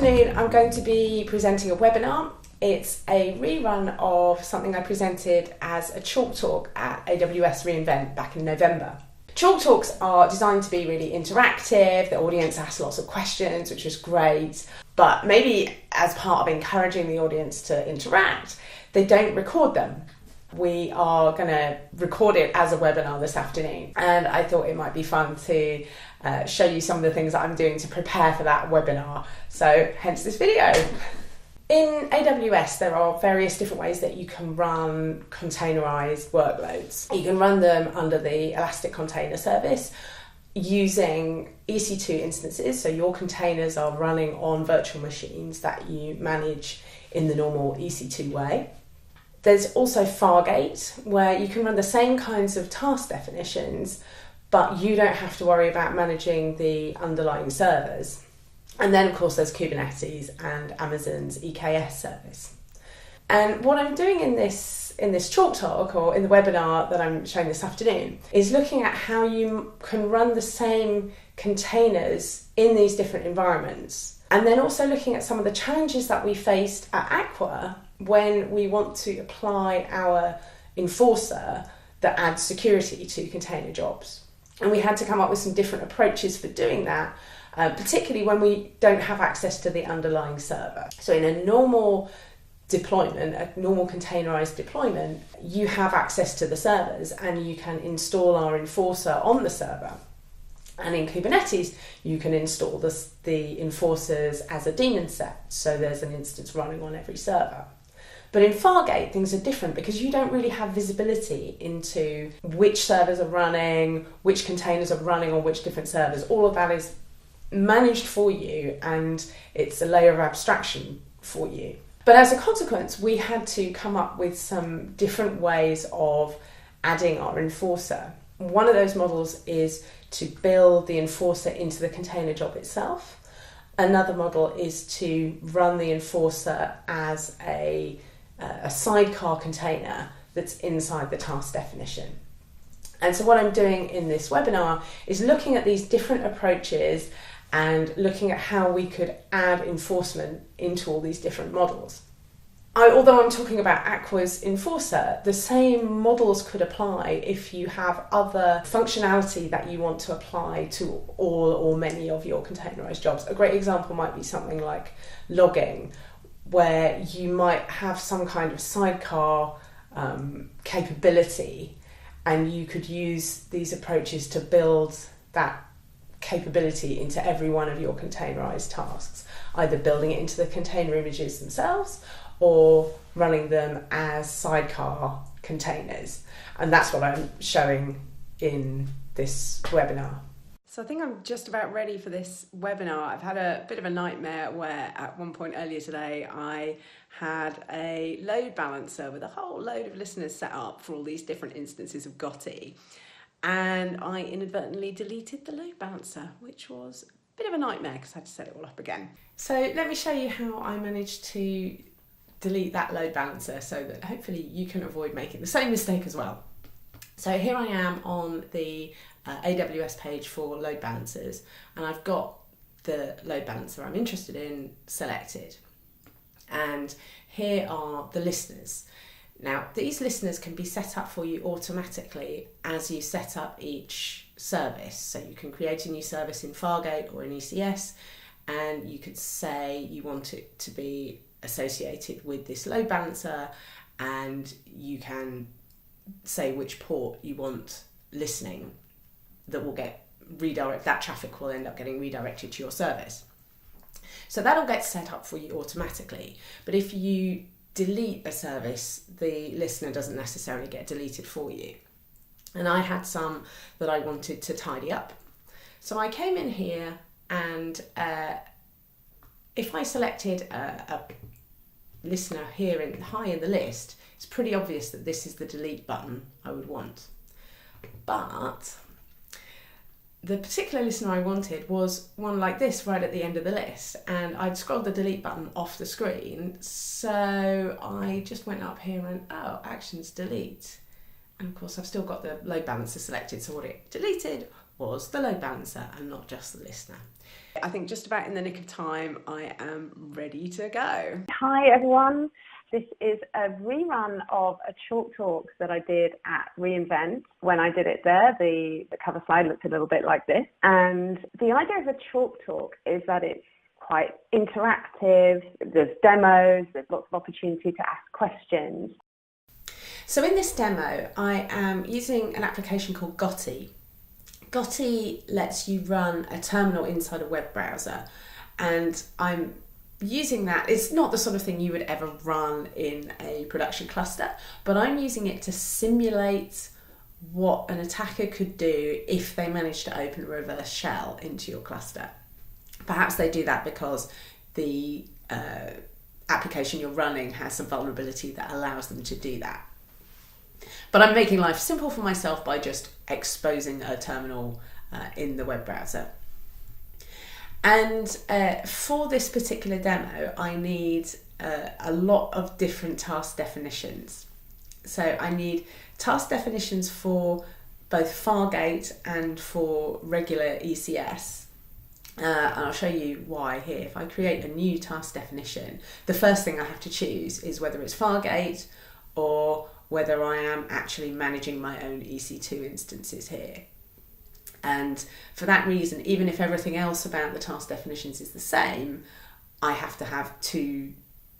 afternoon I'm going to be presenting a webinar. It's a rerun of something I presented as a chalk talk at AWS reInvent back in November. Chalk talks are designed to be really interactive. The audience asks lots of questions, which was great, but maybe as part of encouraging the audience to interact, they don't record them. We are going to record it as a webinar this afternoon, and I thought it might be fun to show you some of the things that I'm doing to prepare for that webinar, so hence this video. In AWS there are various different ways that you can run containerized workloads. You can run them under the Elastic Container Service using EC2 instances, so your containers are running on virtual machines that you manage in the normal EC2 way. There's also Fargate, where you can run the same kinds of task definitions, but you don't have to worry about managing the underlying servers. And then, of course, there's Kubernetes and Amazon's EKS service. And what I'm doing in this chalk talk, or in the webinar that I'm showing this afternoon, is looking at how you can run the same containers in these different environments. And then also looking at some of the challenges that we faced at Aqua when we want to apply our enforcer that adds security to container jobs. And we had to come up with some different approaches for doing that, particularly when we don't have access to the underlying server. So in a normal deployment, a normal containerized deployment, you have access to the servers and you can install our enforcer on the server. And in Kubernetes, you can install the enforcers as a daemon set, so there's an instance running on every server. But in Fargate, things are different because you don't really have visibility into which servers are running, which containers are running on which different servers. All of that is managed for you, and it's a layer of abstraction for you. But as a consequence, we had to come up with some different ways of adding our enforcer. One of those models is to build the enforcer into the container job itself. Another model is to run the enforcer as a sidecar container that's inside the task definition. And so what I'm doing in this webinar is looking at these different approaches and looking at how we could add enforcement into all these different models. Although I'm talking about Aqua's enforcer, the same models could apply if you have other functionality that you want to apply to all or many of your containerized jobs. A great example might be something like logging, where you might have some kind of sidecar capability, and you could use these approaches to build that capability into every one of your containerized tasks, either building it into the container images themselves or running them as sidecar containers. And that's what I'm showing in this webinar. So I think I'm just about ready for this webinar. I've had a bit of a nightmare where at one point earlier today I had a load balancer with a whole load of listeners set up for all these different instances of Gotti, and I inadvertently deleted the load balancer, which was a bit of a nightmare because I had to set it all up again. So let me show you how I managed to delete that load balancer so that hopefully you can avoid making the same mistake as well. So here I am on the AWS page for load balancers, and I've got the load balancer I'm interested in selected. And here are the listeners. Now, these listeners can be set up for you automatically as you set up each service. So you can create a new service in Fargate or in ECS, and you could say you want it to be associated with this load balancer, and you can say which port you want listening that will get redirected. That traffic will end up getting redirected to your service. So that'll get set up for you automatically. But if you delete a service, the listener doesn't necessarily get deleted for you. And I had some that I wanted to tidy up. So I came in here, and if I selected a listener here high in the list, it's pretty obvious that this is the delete button I would want. But the particular listener I wanted was one like this right at the end of the list, and I'd scrolled the delete button off the screen, so I just went up here and actions delete, and of course I've still got the load balancer selected, so what it deleted was the load balancer and not just the listener. I think just about in the nick of time, I am ready to go. Hi everyone. This is a rerun of a chalk talk that I did at reInvent. When I did it there, the cover slide looked a little bit like this. And the idea of a chalk talk is that it's quite interactive. There's demos, there's lots of opportunity to ask questions. So in this demo, I am using an application called Gotti. Gotti lets you run a terminal inside a web browser, and I'm using that. It's not the sort of thing you would ever run in a production cluster, but I'm using it to simulate what an attacker could do if they managed to open a reverse shell into your cluster. Perhaps they do that because the application you're running has some vulnerability that allows them to do that. But I'm making life simple for myself by just exposing a terminal in the web browser. And for this particular demo, I need a lot of different task definitions. So I need task definitions for both Fargate and for regular ECS. And I'll show you why here. If I create a new task definition, the first thing I have to choose is whether it's Fargate or whether I am actually managing my own EC2 instances here. And for that reason, even if everything else about the task definitions is the same, I have to have two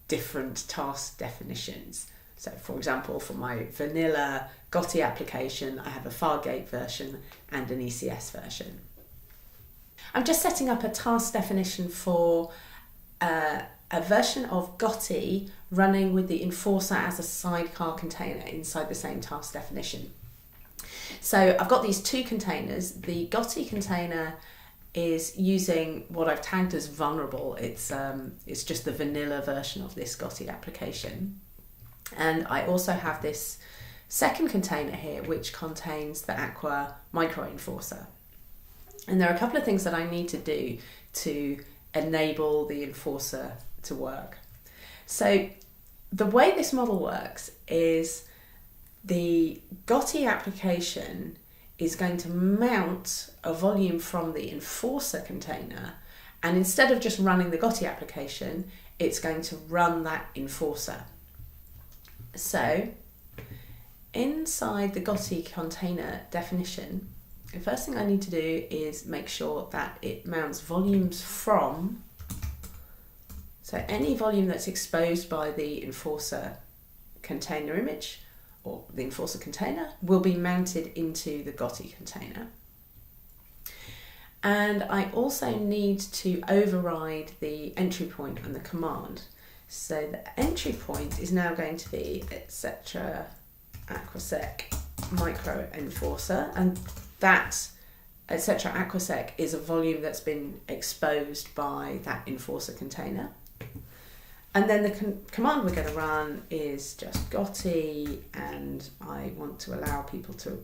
different task definitions. So for example, for my vanilla Gotti application, I have a Fargate version and an ECS version. I'm just setting up a task definition for a version of Gotti running with the enforcer as a sidecar container inside the same task definition. So I've got these two containers. The Gotti container is using what I've tagged as vulnerable. It's just the vanilla version of this Gotti application. And I also have this second container here, which contains the Aqua micro enforcer. And there are a couple of things that I need to do to enable the enforcer to work. So the way this model works is the Gotti application is going to mount a volume from the enforcer container, and instead of just running the Gotti application, it's going to run that enforcer. So inside the Gotti container definition, the first thing I need to do is make sure that it mounts volumes from, so any volume that's exposed by the enforcer container image or the enforcer container will be mounted into the Gotti container. And I also need to override the entry point and the command. So the entry point is now going to be etc aquasec micro enforcer, and that etc aquasec is a volume that's been exposed by that enforcer container. And then the command we're going to run is just Gotti, and I want to allow people to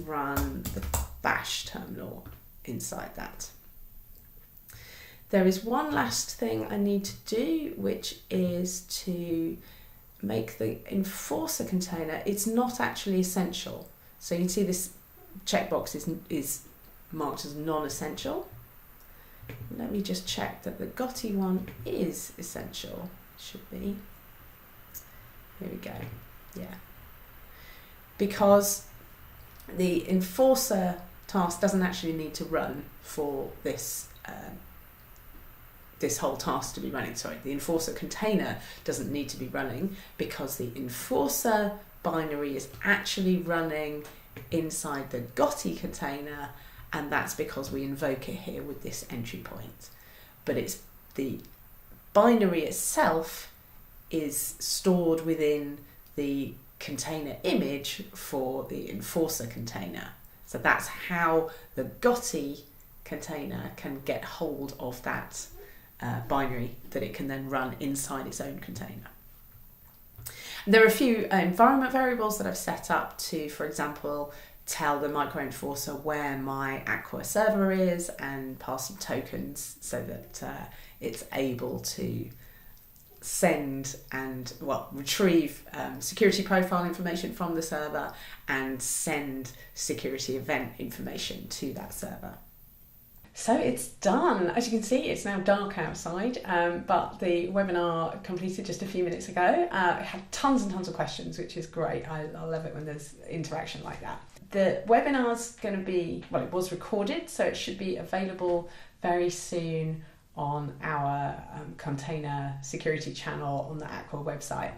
run the bash terminal inside that. There is one last thing I need to do, which is to make the enforcer container, it's not actually essential. So you can see this checkbox is marked as non-essential. Let me just check that the Gotti one is essential. Should be. Here we go. Yeah. Because the enforcer task doesn't actually need to run for this this whole task to be running. Sorry, the enforcer container doesn't need to be running because the enforcer binary is actually running inside the Gotti container, and that's because we invoke it here with this entry point. But it's the binary itself is stored within the container image for the enforcer container. So that's how the Gotti container can get hold of that binary that it can then run inside its own container. There are a few environment variables that I've set up to, for example, tell the micro enforcer where my Aqua server is and pass some tokens so that it's able to send and retrieve security profile information from the server and send security event information to that server. So it's done. As you can see, it's now dark outside, but the webinar completed just a few minutes ago. It had tons and tons of questions, which is great. I love it when there's interaction like that. The webinar's going to be, it was recorded, so it should be available very soon on our container security channel on the Aqua website.